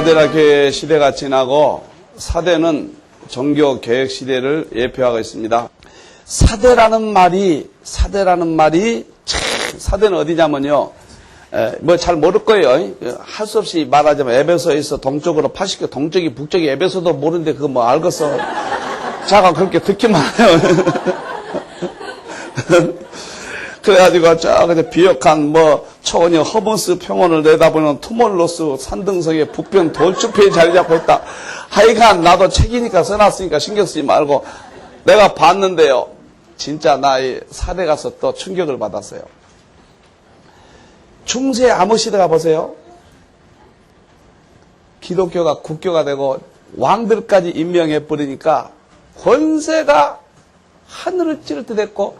사대라 교회 시대가 지나고 사대는 종교 개혁 시대를 예표하고 있습니다. 사대라는 말이 사대는 어디냐면요. 뭐 잘 모를 거예요. 할 수 없이 말하자면 에베소에서 동쪽으로 80개, 동쪽이 북쪽이 에베소도 모르는데 그거 뭐 알겠어. 자가 그렇게 듣기만 해요. 그래가지고 저기 비옥한 뭐 초원이 허번스 평원을 내다보는 투몰로스 산등성의 북변 돌주표에 자리 잡고 있다. 하여간 나도 책이니까 써놨으니까 신경 쓰지 말고 내가 봤는데요. 진짜 나의 사대 가서 또 충격을 받았어요. 중세 암흑시대가 보세요. 기독교가 국교가 되고 왕들까지 임명해버리니까 권세가 하늘을 찌를 때 됐고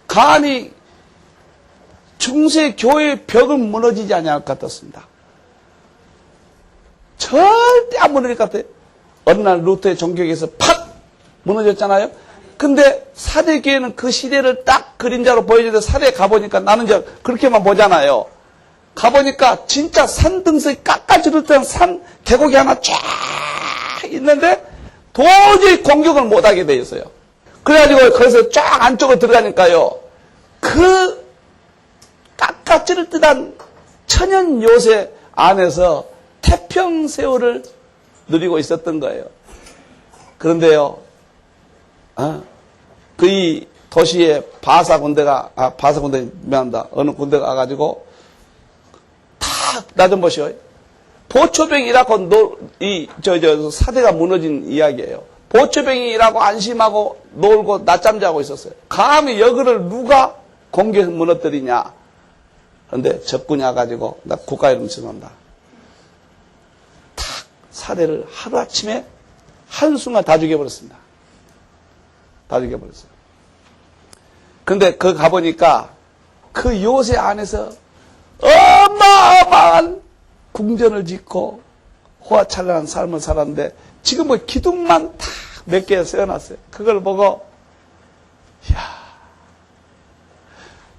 감히 중세 교회의 벽은 무너지지 않을 것 같았습니다. 절대 안 무너질 것 같아요. 어느 날 루터의 종교에서 팍 무너졌잖아요. 근데 사대교회는 그 시대를 딱 그림자로 보여주는데 사대에 가보니까 나는 이제 그렇게만 보잖아요. 가보니까 진짜 산등성이 깎아지를 듯한 산 계곡이 하나 쫙 있는데 도저히 공격을 못하게 돼 있어요. 그래가지고 거기서 쫙 안쪽으로 들어가니까요. 그 깎아지를 듯한 천연 요새 안에서 태평세월을 누리고 있었던 거예요. 그런데요, 그 이 도시에 바사 군대가 미안합니다. 어느 군대가 와가지고 탁 나 좀 보시오. 보초병이라고 사대가 무너진 이야기예요. 보초병이라고 안심하고 놀고 낮잠 자고 있었어요. 감히 여기를 누가 공격해서 무너뜨리냐. 그런데 적군이 와가지고 나 국가 이름 죄송합니다. 탁 사대를 하루아침에 한순간 다 죽여버렸습니다. 다 죽여버렸어요. 근데 그 가보니까 그 요새 안에서 어마어마한 궁전을 짓고 호화찬란한 삶을 살았는데 지금 뭐 기둥만 탁 몇 개 세워놨어요. 그걸 보고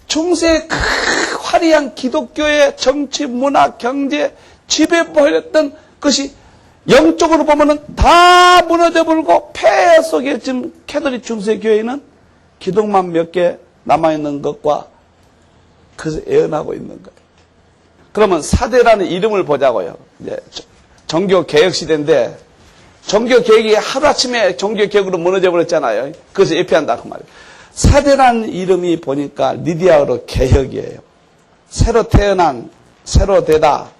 중세의 그 화려한 기독교의 정치, 문화, 경제 지배버렸던 것이 영적으로 보면은 다 무너져버리고 폐해 속에 지금 캐톨릭 중세교회는 기둥만 몇 개 남아있는 것과 그래서 애언하고 있는 거예요. 그러면 사대라는 이름을 보자고요. 이제 종교 개혁 시대인데 종교 개혁이 하루아침에 종교 개혁으로 무너져 버렸잖아요. 그래서 예표한다 그 말이에요. 사대라는 이름이 보니까 리디아어로 개혁이에요. 새로 태어난, 새로 되다.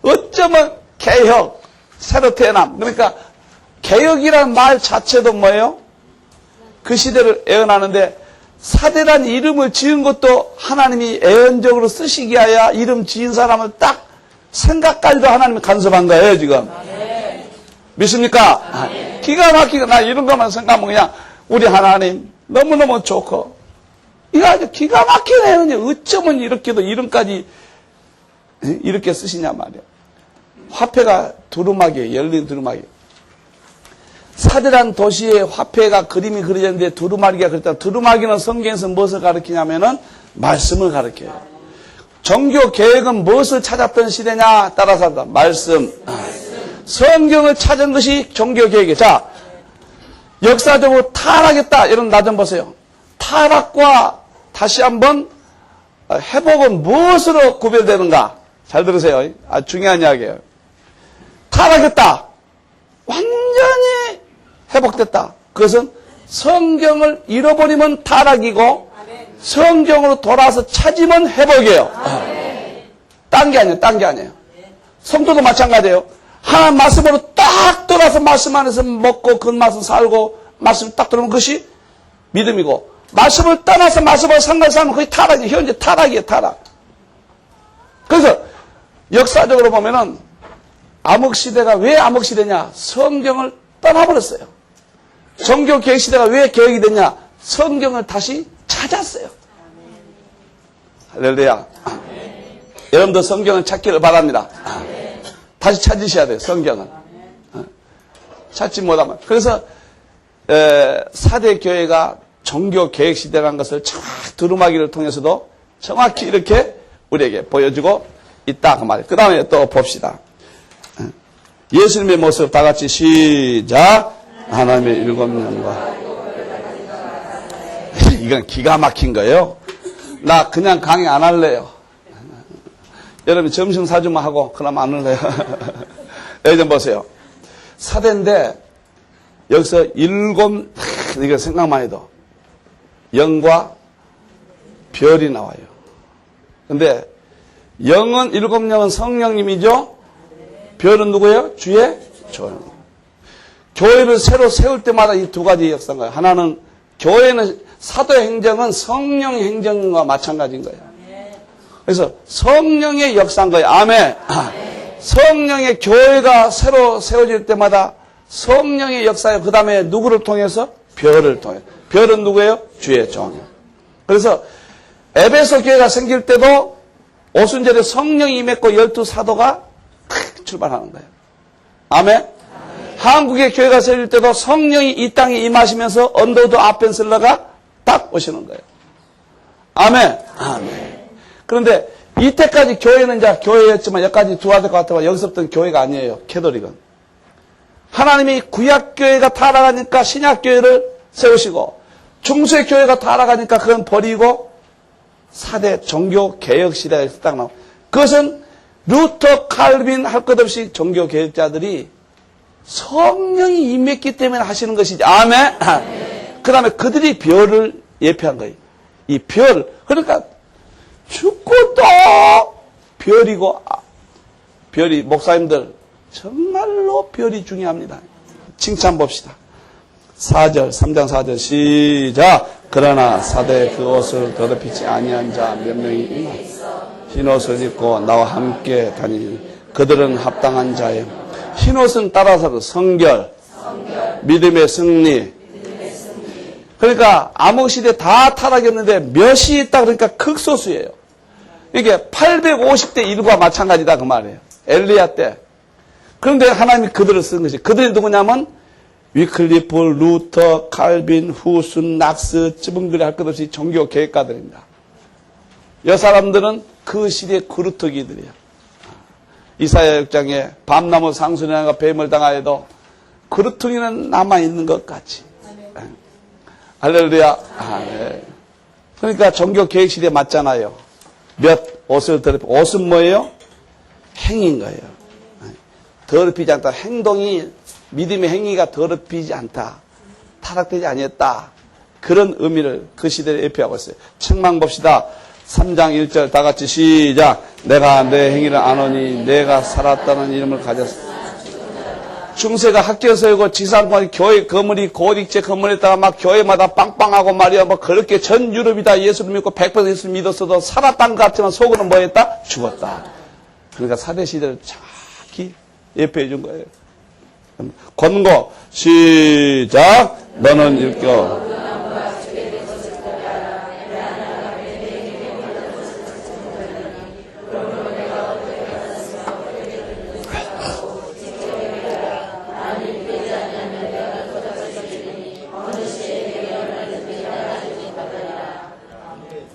어쩌면 개혁, 새로 태어남. 그러니까 개혁이라는 말 자체도 뭐예요? 그 시대를 애언하는데 사대란 이름을 지은 것도 하나님이 애언적으로 쓰시기 위하여 이름 지은 사람을 딱 생각까지도 하나님이 간섭한 거예요, 지금. 믿습니까? 기가 막히게 나 이런 것만 생각하면 그냥 우리 하나님 너무너무 좋고 이거 아주 기가 막히네요. 어쩌면 이렇게도 이름까지 이렇게 쓰시냐 말이에요. 화폐가 두루마기예요. 열린 두루마기. 사대란 도시의 화폐가 그림이 그려졌는데 두루마기가 그랬다. 두루마기는 성경에서 무엇을 가르치냐면은 말씀을 가르쳐요. 종교 개혁은 무엇을 찾았던 시대냐 따라서 한다. 말씀. 성경을 찾은 것이 종교 개혁이에요. 자, 역사적으로 타락했다. 이런 나 좀 보세요. 타락과 다시 한번 회복은 무엇으로 구별되는가? 잘 들으세요. 아주 중요한 이야기예요. 타락했다. 완전히 회복됐다. 그것은 성경을 잃어버리면 타락이고 성경으로 돌아와서 찾으면 회복이에요. 딴 게 아니에요. 성도도 마찬가지예요. 하나님 말씀으로 딱 돌아서 말씀 안에서 먹고 그 말씀 살고 말씀을 딱 들으면 그것이 믿음이고 말씀을 떠나서 말씀을 상관하면 그게 타락이에요. 현재 타락이에요. 타락. 그래서 역사적으로 보면은 암흑시대가 왜 암흑시대냐? 성경을 떠나버렸어요. 종교 개혁시대가 왜 개혁이 됐냐? 성경을 다시 찾았어요. 할렐루야. 여러분도 성경을 찾기를 바랍니다. 다시 찾으셔야 돼요. 성경을. 찾지 못하면. 그래서 사대 교회가 종교 개혁 시대라는 것을 정확히 두루마기를 통해서도 정확히 이렇게 우리에게 보여주고 있다 그 말이에요. 그 다음에 또 봅시다. 예수님의 모습 다 같이 시작. 하나님의 일곱 영과. 이건 기가 막힌 거예요. 나 그냥 강의 안 할래요. 여러분 점심 사주만 하고 그럼 안 할래요. 여기 좀 보세요. 사대인데 여기서 일곱, 이거 생각만 해도 영과 별이 나와요. 근데 영은, 일곱 영은 성령님이죠. 별은 누구예요? 주의 종. 교회를 새로 세울 때마다 이 두 가지 역사인 거예요. 하나는 교회는 사도의 행정은 성령의 행정과 마찬가지인 거예요. 그래서 성령의 역사인 거예요. 아멘. 성령의 교회가 새로 세워질 때마다 성령의 역사예요. 그 다음에 누구를 통해서? 별을 통해. 별은 누구예요? 주의 종. 그래서 에베소 교회가 생길 때도 오순절에 성령이 임했고 12사도가 출발하는 거예요. 아멘. 한국의 교회가 세울 때도 성령이 이 땅에 임하시면서 언더우드 아펜슬러가 딱 오시는 거예요. 아멘. 아멘. 그런데 이때까지 교회는 이제 교회였지만 여기까지 들어와야 될 것 같아요. 여기서부터는 교회가 아니에요. 캐톨릭은. 하나님이 구약교회가 타락하니까 신약교회를 세우시고 중세교회가 타락하니까 그건 버리고 4대 종교개혁시대가 딱 나오고 그것은 루터, 칼빈 할 것 없이 종교개혁자들이 성령이 임했기 때문에 하시는 것이지. 아멘. 그 다음에 그들이 별을 예표한 거예요. 이 별. 그러니까 죽고 또 별이고, 별이, 목사님들, 정말로 별이 중요합니다. 칭찬 봅시다. 4절, 3장 4절, 시작. 그러나 사대 그 옷을 더럽히지 아니한 자 몇 명이 있나? 흰 옷을 입고 나와 함께 다니니 그들은 합당한 자예요. 흰 옷은 따라서 성결, 믿음의 승리. 그러니까 암흑시대 다 타락했는데 몇이 있다 그러니까 극소수예요. 이게 850대 1과 마찬가지다 그 말이에요. 엘리야 때. 그런데 하나님이 그들을 쓴 것이. 그들이 누구냐면 위클리프, 루터, 칼빈, 후슨, 낙스, 찌붕그리 할 것 없이 종교 계획가들입니다. 이 사람들은 그 시대의 그루터기들이에요. 이사야 6장에 밤나무 상수리나가 뱀을 당하여도 그루터기는 남아있는 것 같이. 할렐루야. 네. 그러니까 종교 계획 시대에 맞잖아요. 몇 옷을 더럽히고 옷은 뭐예요? 행인 거예요. 더럽히지 않다. 행동이 믿음의 행위가 더럽히지 않다. 타락되지 아니했다. 그런 의미를 그 시대에 예표하고 있어요. 책망 봅시다. 3장 1절 다 같이 시작. 내가 내 행위를 아노니 내가 살았다는 이름을 가졌어. 중세가 학교 세우고 지상권 교회 건물이 고딕제 건물에다가 막 교회마다 빵빵하고 말이야. 뭐 그렇게 전 유럽이 다 예수를 믿고 100% 예수를 믿었어도 살았던 것 같지만 속으로는 뭐 했다? 죽었다. 그러니까 사대 시대를 정확히 예표해 준 거예요. 권고 시작. 너는 일겨.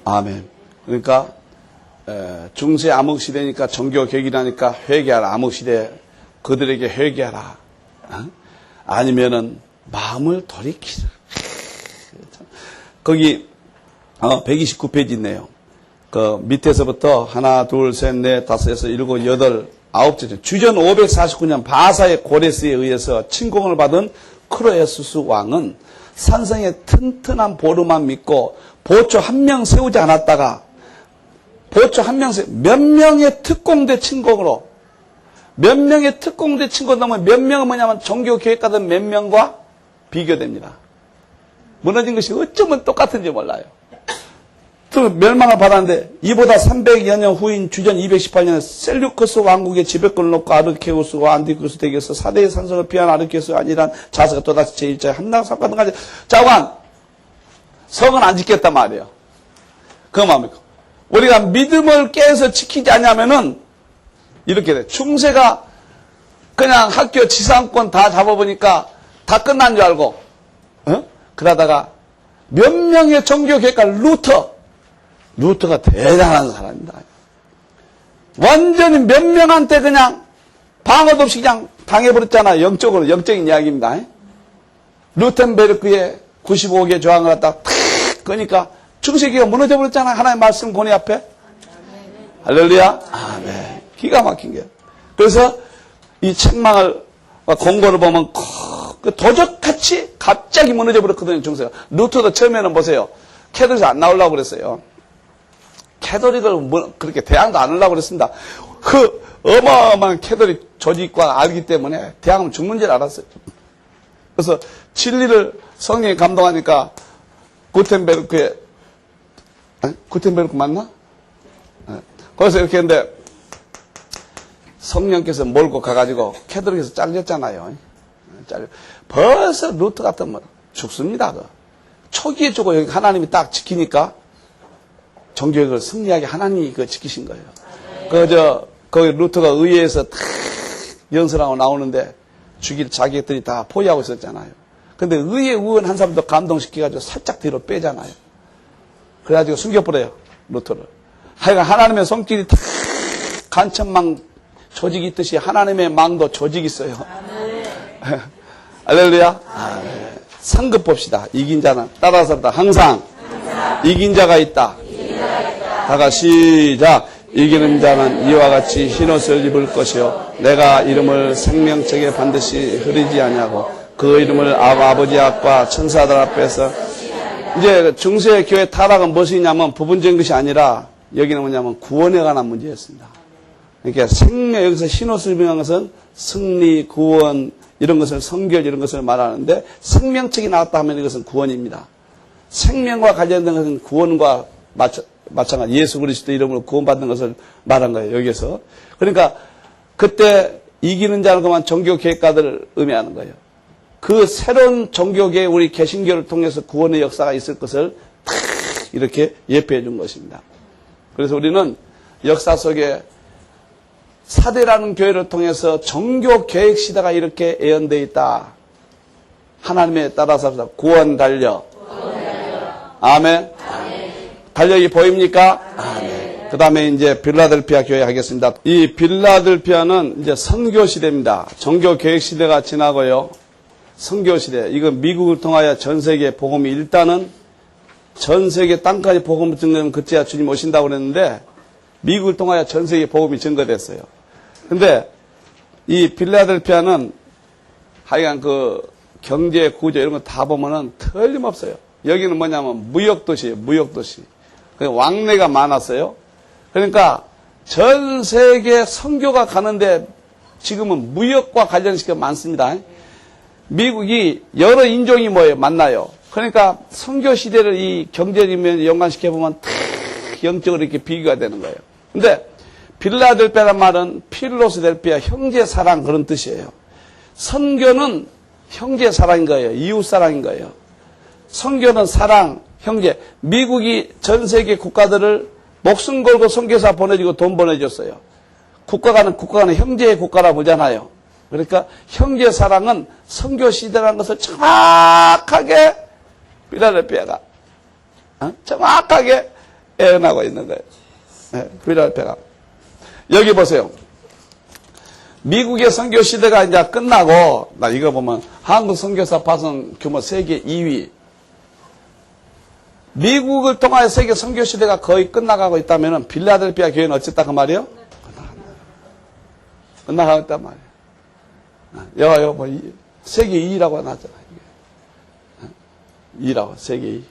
아멘. 그러니까 중세 암흑시대니까 종교개혁이라니까 회개하라. 암흑시대 그들에게 회개하라. 아니면은 마음을 돌이키라. 거기 129페이지 있네요. 그 밑에서부터 하나, 둘, 셋, 넷, 다섯, 여섯, 일곱, 여덟, 아홉째 주전 549년 바사의 고레스에 의해서 침공을 받은 크로에수스 왕은 산성의 튼튼한 보루만 믿고 보초 한 명 세우지 않았다가 보초 한 명 몇 명의 특공대 침공으로 몇 명의 특공대 침공 넘으면 몇 명은 뭐냐면 종교개혁가들 몇 명과 비교됩니다. 무너진 것이 어쩌면 똑같은지 몰라요. 또 멸망을 받았는데 이보다 300여 년 후인 주전 218년에 셀류커스 왕국의 지배권을 놓고 아르케우스와 안티쿠스 대교에서 4대의 산성을 피한 아르케우스가 아니란 자세가 또다시 제1자의 함락사건 등까지 자관 성은 안 지켰단 말이에요. 그거 뭡니까? 우리가 믿음을 깨서 지키지 않냐면은 이렇게 돼. 중세가 그냥 학교 지상권 다 잡아보니까 다 끝난 줄 알고 그러다가 몇 명의 종교개혁가 루터가 대단한 사람입니다. 완전히 몇 명한테 그냥 방어도 없이 그냥 당해버렸잖아. 영적으로, 영적인 이야기입니다. 루텐베르크의 95개 조항을 갖다가 탁 끄니까 중세기가 무너져버렸잖아. 하나님의 말씀 권위 앞에. 할렐루야. 아멘. 기가 막힌 게요. 그래서 이 책망을, 공고를 보면 도적같이 갑자기 무너져버렸거든요. 중세가. 루터도 처음에는 보세요. 캐톨릭에서 안 나오려고 그랬어요. 캐톨릭을 그렇게 대항도 안 하려고 그랬습니다. 그 어마어마한 캐톨릭 조직과 알기 때문에 대항하면 죽는 줄 알았어요. 그래서 진리를 성령이 감동하니까 구텐베르크 맞나? 거기서 이렇게 했는데 성령께서 몰고 가가지고 캐톨릭에서 잘렸잖아요. 벌써 루터 같으면 죽습니다. 초기에 죽고 여기 하나님이 딱 지키니까 종교를 승리하게 하나님이 지키신 거예요. 거기 루터가 의회에서 탁 연설하고 나오는데 죽일 자기들이 다 포위하고 있었잖아요. 근데 의회 의원 한 사람도 감동시켜가지고 살짝 뒤로 빼잖아요. 그래가지고 숨겨버려요. 루터를. 하여간 하나님의 손길이 탁 간천망 조직이 있듯이 하나님의 망도 조직이 있어요. 할렐루야. 상급 봅시다. 이긴 자는 따라서 항상 이긴 자가 있다. 다 같이 시작. 이기는 자는 이와 같이 흰옷을 입을 것이요 내가 이름을 생명책에 반드시 흐리지 아니하고 그 이름을 아버지 앞과 천사들 앞에서. 이제 중세 교회 타락은 무엇이냐면 부분적인 것이 아니라 여기는 뭐냐면 구원에 관한 문제였습니다. 그러니까 생명, 여기서 흰옷을 입는 것은 승리, 구원 이런 것을, 성결 이런 것을 말하는데 생명책이 나왔다 하면 이것은 구원입니다. 생명과 관련된 것은 구원과 마찬가지 예수 그리스도 이름으로 구원받는 것을 말한 거예요. 여기서. 그러니까 그때 이기는 자는 그만 종교 계획가들을 의미하는 거예요. 그 새로운 종교계의 우리 개신교를 통해서 구원의 역사가 있을 것을 탁 이렇게 예표해 준 것입니다. 그래서 우리는 역사 속에 사대라는 교회를 통해서 종교 계획 시대가 이렇게 예언되어 있다. 하나님에 따라서 구원 달려. 아멘. 달력이 보입니까? 아멘. 그 다음에 이제 빌라델피아 교회 하겠습니다. 이 빌라델피아는 이제 선교 시대입니다. 종교 계획 시대가 지나고요. 선교 시대. 이건 미국을 통하여 전 세계 복음이 일단은 전 세계 땅까지 복음을 증거하면 그때야 주님 오신다고 그랬는데 미국을 통하여 전 세계 복음이 증거됐어요. 근데 이 빌라델피아는 하여간 그 경제 구조 이런 거 다 보면은 틀림없어요. 여기는 뭐냐면 무역도시예요. 무역도시. 왕래가 많았어요. 그러니까 전 세계 선교가 가는데 지금은 무역과 관련시켜 많습니다. 미국이 여러 인종이 뭐예요? 만나요. 그러니까 선교 시대를 이 경제면 연관시켜 보면 탁 영적으로 이렇게 비교가 되는 거예요. 근데 빌라델피아란 말은 필로스델피아 형제 사랑 그런 뜻이에요. 선교는 형제 사랑인 거예요. 이웃 사랑인 거예요. 선교는 사랑, 형제. 미국이 전 세계 국가들을 목숨 걸고 선교사 보내주고 돈 보내줬어요. 국가가는 형제의 국가라 보잖아요. 그러니까 형제 사랑은 선교 시대라는 것을 정확하게 빌라델피아가 정확하게 예언하고 있는 거예요. 네, 빌라델피아가. 여기 보세요. 미국의 선교 시대가 이제 끝나고, 나 이거 보면 한국 선교사 파송 규모 세계 2위. 미국을 통하여 세계 선교 시대가 거의 끝나가고 있다면 빌라델피아 교회는 어쨌다 그 말이에요? 끝나가고 있단 말이에요. 여가 뭐 세계 2위라고 나왔잖아요. 2위라고 세계 2위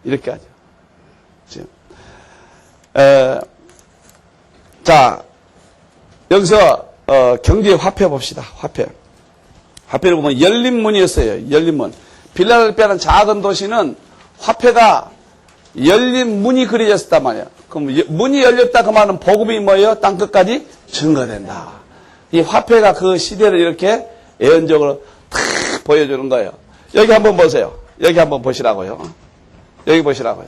이렇게 하죠. 지금 자 여기서 경제 화폐 봅시다. 화폐를 보면 열린 문이었어요. 열린 문. 빌라델피아는 작은 도시는 화폐가 열린 문이 그려졌단 말이야. 그럼 문이 열렸다 그 말은 복음이 뭐예요? 땅끝까지 증거된다. 이 화폐가 그 시대를 이렇게 예언적으로 탁 보여주는 거예요. 여기 한번 보세요. 여기 한번 보시라고요. 여기 보시라고요.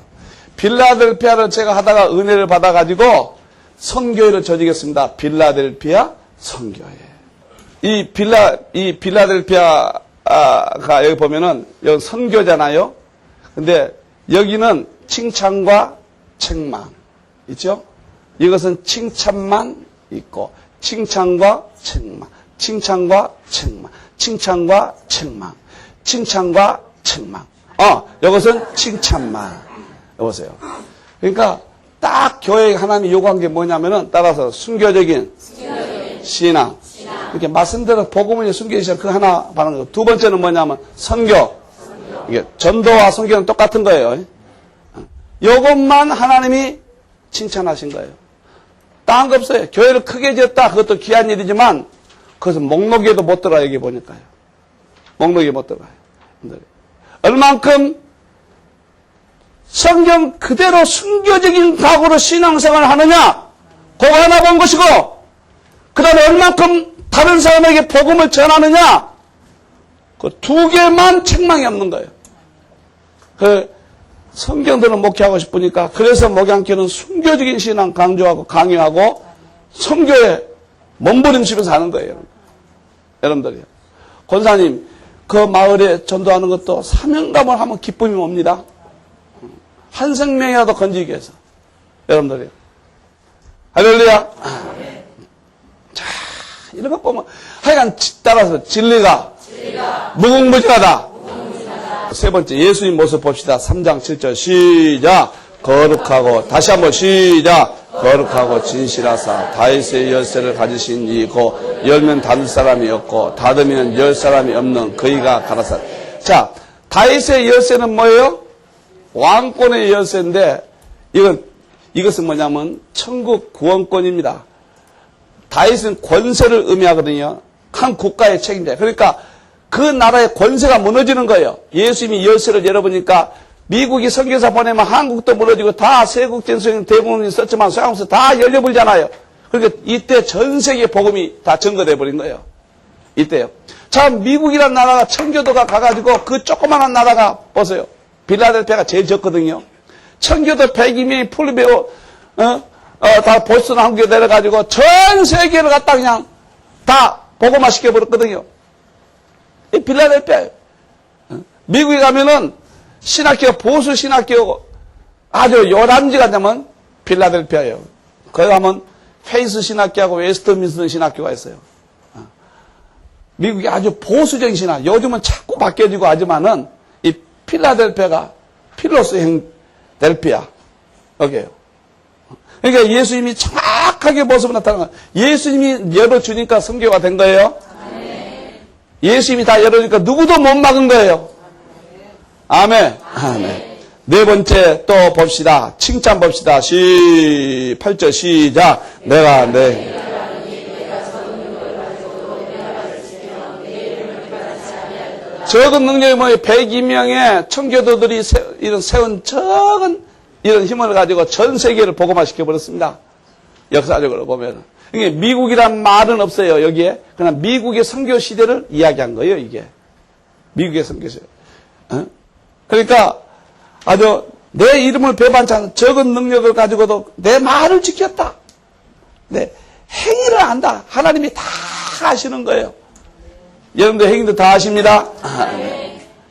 빌라델피아를 제가 하다가 은혜를 받아가지고 선교회를 조직했습니다. 빌라델피아 선교회. 이 빌라델피아가 여기 보면은 여기 선교잖아요. 근데 여기는 칭찬과 책망 있죠? 이것은 칭찬만 있고 칭찬과 책망 칭찬과 책망, 칭찬과 책망, 칭찬과 책망. 이것은 칭찬만. 여보세요. 그러니까 딱 교회에 하나님이 요구한 게 뭐냐면은 따라서 순교적인 신앙. 이렇게 말씀대로 복음을 숨기시면 그 하나 바라는 거. 두 번째는 뭐냐면 선교. 이게 전도와 선교는 똑같은 거예요. 이것만 하나님이 칭찬하신 거예요. 딴 거 없어요. 교회를 크게 지었다. 그것도 귀한 일이지만 그것은 목록에도 못 들어가요. 여기 보니까요. 목록에 못 들어가요. 얼만큼 성경 그대로 순교적인 각오로 신앙생활을 하느냐, 그거 하나 본 것이고, 그 다음에 얼만큼 다른 사람에게 복음을 전하느냐, 그 두 개만 책망이 없는 거예요. 성경들은 목회하고 싶으니까, 그래서 목양교는 순교적인 신앙 강조하고 강요하고 선교에 몸부림치면서 하는 거예요. 여러분들이요. 권사님, 그 마을에 전도하는 것도 사명감을 하면 기쁨이 옵니다. 한 생명이라도 건지기 위해서. 여러분들이요. 할렐루야. 자, 이런 거 보면 하여간 따라서 진리가 무궁무진하다. 세 번째, 예수님 모습 봅시다. 3장 7절 시작. 거룩하고, 다시 한번 시작. 거룩하고 진실하사 다윗의 열쇠를 가지신 이고 열면 닫을 사람이 없고 닫으면 열 사람이 없는 그이가 가라사. 자, 다윗의 열쇠는 뭐예요? 왕권의 열쇠인데 이것은 뭐냐면 천국 구원권입니다. 다윗은 권세를 의미하거든요. 한 국가의 책임자. 그러니까 그 나라의 권세가 무너지는 거예요. 예수님이 열쇠를 열어보니까 미국이 선교사 보내면 한국도 무너지고 다 세국 전쟁 대부분이 썼지만 소용없어 다 열려버리잖아요. 그러니까 이때 전 세계 복음이 다 증거돼 버린 거예요. 이때요. 참 미국이란 나라가 청교도가 가가지고 그 조그마한 나라가 보세요. 필라델피아가 제일 적거든요. 청교도 102명이 풀배우 다 보스턴 한국에 내려가지고 전 세계를 갖다 그냥 다 복음화 시켜버렸거든요. 이 필라델피아예요. 미국에 가면은 신학교, 보수 신학교 아주 요람지가 되면 필라델피아예요. 거기 가면 페이스 신학교하고 웨스트민스터 신학교가 있어요. 미국이 아주 보수적인 신학. 요즘은 자꾸 바뀌어지고 하지만은 이 필라델피아가 필로스 델피아 여기에요. 그러니까 예수님이 정확하게 모습을 나타나는 거예요. 예수님이 열어주니까 성교가 된 거예요. 예수님이 다 열어주니까 누구도 못 막은 거예요. 아멘. 아멘. 네 번째 또 봅시다. 칭찬 봅시다. 8절 시작. 내가 적은 능력이 뭐예요? 102명의 청교도들이 세운 적은 이런 힘을 가지고 전 세계를 복음화시켜 버렸습니다. 역사적으로 보면. 이게 미국이란 말은 없어요, 여기에. 그냥 미국의 선교 시대를 이야기한 거예요, 이게. 미국의 선교 시대. 그러니까 아주 내 이름을 배반치 않은 적은 능력을 가지고도 내 말을 지켰다. 네, 행위를 한다. 하나님이 다 하시는 거예요. 여러분들 행위도 다 하십니다.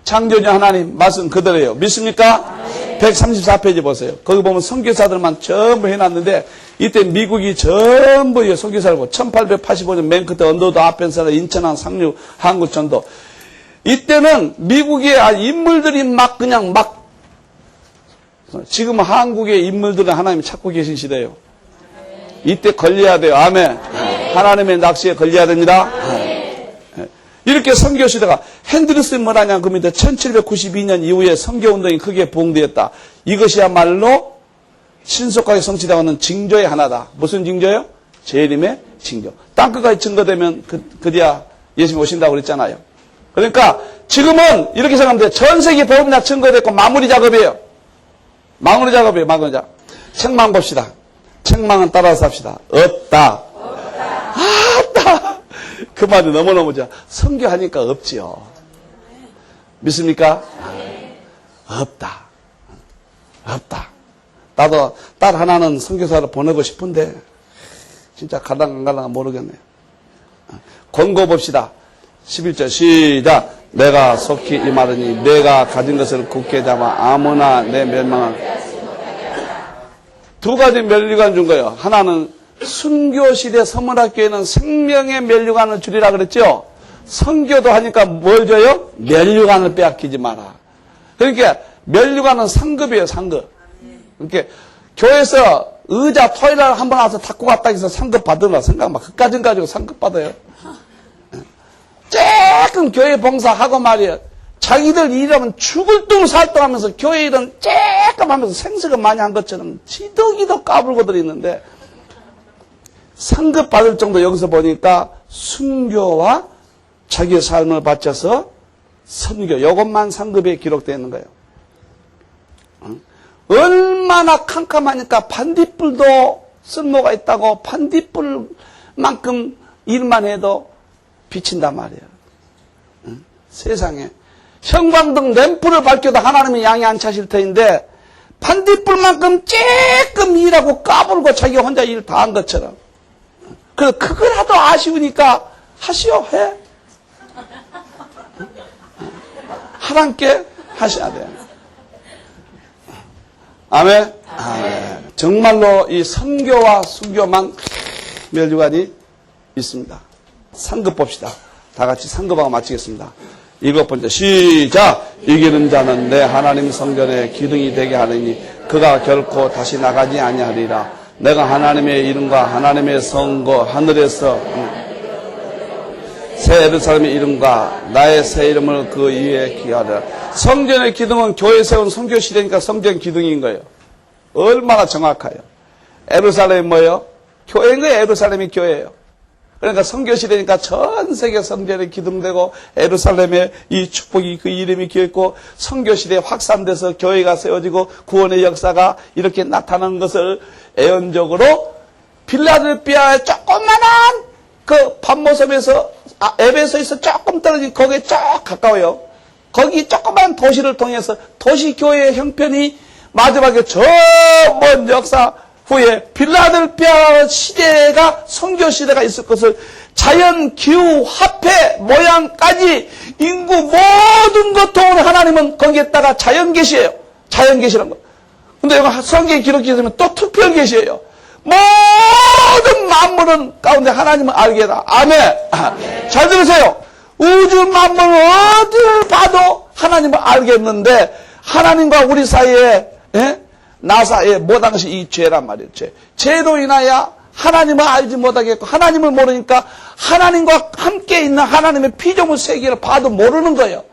창조주 하나님 말씀 그대로예요. 믿습니까? 134페이지 보세요. 거기 보면 선교사들만 전부 해놨는데 이때 미국이 전부 선교사를 보고 1885년 맨 끝에 언더도 아펜사라 인천항 상륙 한국전도 이때는 미국의 인물들이 지금 한국의 인물들은 하나님이 찾고 계신 시대예요. 이때 걸려야 돼요. 아멘. 하나님의 낚시에 걸려야 됩니다. 이렇게 선교 시대가 핸드리스는 뭐라냐 그러면 1792년 이후에 선교 운동이 크게 부흥되었다. 이것이야말로 신속하게 성취되어가는 징조의 하나다. 무슨 징조예요? 재림의 징조. 땅끝까지 증거되면 그디야 예수님 오신다고 그랬잖아요. 그러니까 지금은 이렇게 생각하면 돼요. 전 세계 복음이 다 증거됐고 마무리 작업이에요. 마무리 작업이에요. 마무리 작업. 책망 봅시다. 책망은 따라서 합시다. 없다. 그 말이 너무너무 좋아. 선교하니까 없지요. 믿습니까? 없다. 없다. 나도 딸 하나는 선교사를 보내고 싶은데 진짜 갈랑 안 갈랑 모르겠네요. 권고 봅시다. 11절 시작. 내가 속히 임하르니 내가 가진 것을 굳게 잡아 아무나 내 멸망을 두 가지 멸류관 준 거예요. 하나는 순교시대 서문학교에는 생명의 면류관을 주리라 그랬죠. 선교도 하니까 뭘 줘요? 면류관을 빼앗기지 마라. 그러니까 면류관은 상급이에요, 상급. 그러니까 교회에서 의자 토요일날 한번 와서 닦고 갔다 해서 상급 받으라 생각만 그까진 가지고 상급 받아요. 조금 교회 봉사하고 말이에요. 자기들 일하면 죽을 둥 살동하면서 교회 일은 조금 하면서 생색을 많이 한 것처럼 지덕이덕 까불고들 있는데 상급 받을 정도 여기서 보니까 순교와 자기의 삶을 바쳐서 선교, 이것만 상급에 기록되어 있는 거예요. 얼마나 캄캄하니까 반딧불도 쓸모가 있다고 반딧불만큼 일만 해도 비친단 말이에요. 세상에. 형광등 램프를 밝혀도 하나님은 양이 안 차실 터인데 반딧불만큼 쬐끔 일하고 까불고 자기가 혼자 일 다 한 것처럼. 그래서 그거라도 아쉬우니까 하시오, 해. 하나님께 하셔야 돼요. 아멘? 아멘. 정말로 이 선교와 순교만 면류관이 있습니다. 상급 봅시다. 다 같이 상급하고 마치겠습니다. 7번째 시작. 이기는 자는 내 하나님 성전의 기둥이 되게 하느니 그가 결코 다시 나가지 아니하리라. 내가 하나님의 이름과 하나님의 성거 하늘에서 새 예루살렘의 이름과 나의 새 이름을 그 위에 기하리라. 성전의 기둥은 교회 세운 선교 시대니까 성전 기둥인 거예요. 얼마나 정확해요. 예루살렘이 뭐예요? 교회인 거예요. 예루살렘이 교회예요. 그러니까 선교 시대니까 전 세계 성전에 기둥되고 예루살렘에 이 축복이 그 이름이 기어있고 선교 시대에 확산돼서 교회가 세워지고 구원의 역사가 이렇게 나타나는 것을 애연적으로 필라델피아의 조그만한 그 반모섬에서 에베소에서 조금 떨어진 거기에 쫙 가까워요. 거기 조그만 도시를 통해서 도시교회의 형편이 마지막에 저 먼 역사 후에 필라델피아 시대가 선교 시대가 있을 것을 자연, 기후, 화폐, 모양까지 인구 모든 것 동안 하나님은 거기에다가 자연 계시예요. 자연 계시란 거. 근데 이거 성경에 기록되어 있으면 또 특별 계시예요. 모든 만물은 가운데 하나님을 알게 해라. 아멘. 잘 들으세요. 우주 만물은 어딜 봐도 하나님을 알겠는데 하나님과 우리 사이에 나사에 못한 것이 이 죄란 말이에요. 죄로 인하여 하나님을 알지 못하겠고 하나님을 모르니까 하나님과 함께 있는 하나님의 피조물 세계를 봐도 모르는 거예요.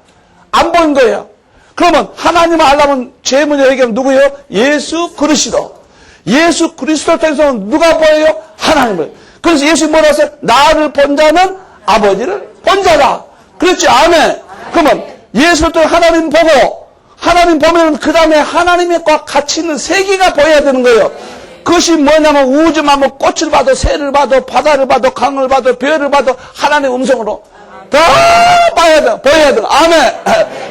안 보는 거예요. 그러면 하나님을 알려면 죄 문제 해결은 누구예요? 예수 그리스도. 예수 그리스도를 통해서 누가 보여요? 하나님을. 그래서 예수님이 뭐라고 했어요? 나를 본 자는 아버지를 본 자다. 그렇지? 아멘. 그러면 예수를 통해 하나님 보고 하나님 보면 그 다음에 하나님과 같이 있는 세계가 보여야 되는 거예요. 그것이 뭐냐면 우주만 뭐 꽃을 봐도 새를 봐도 바다를 봐도 강을 봐도 별을 봐도 하나님의 음성으로 다 봐야 돼. 보여야 돼. 아멘.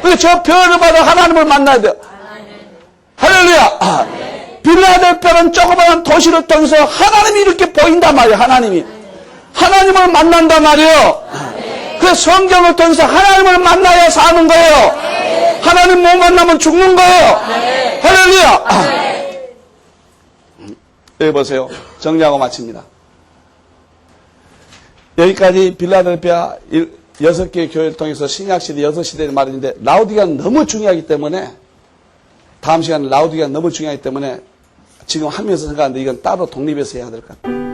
그래서 저 별을 봐도 하나님을 만나야 돼요. 할렐루야. 필라델피아는 조그마한 도시를 통해서 하나님이 이렇게 보인단 말이에요. 하나님을 만난단 말이에요. 그래서 성경을 통해서 하나님을 만나야 사는 거예요. 하나님 못 만나면 죽는 거예요. 할렐루야. 여기 보세요. 정리하고 마칩니다. 여기까지 필라델피아 6개의 교회를 통해서 신약시대 6시대를 말했는데 라우디게아는 너무 중요하기 때문에 다음 시간에 라우디게아는 너무 중요하기 때문에 지금 하면서 생각하는데 이건 따로 독립해서 해야 될 것 같아요.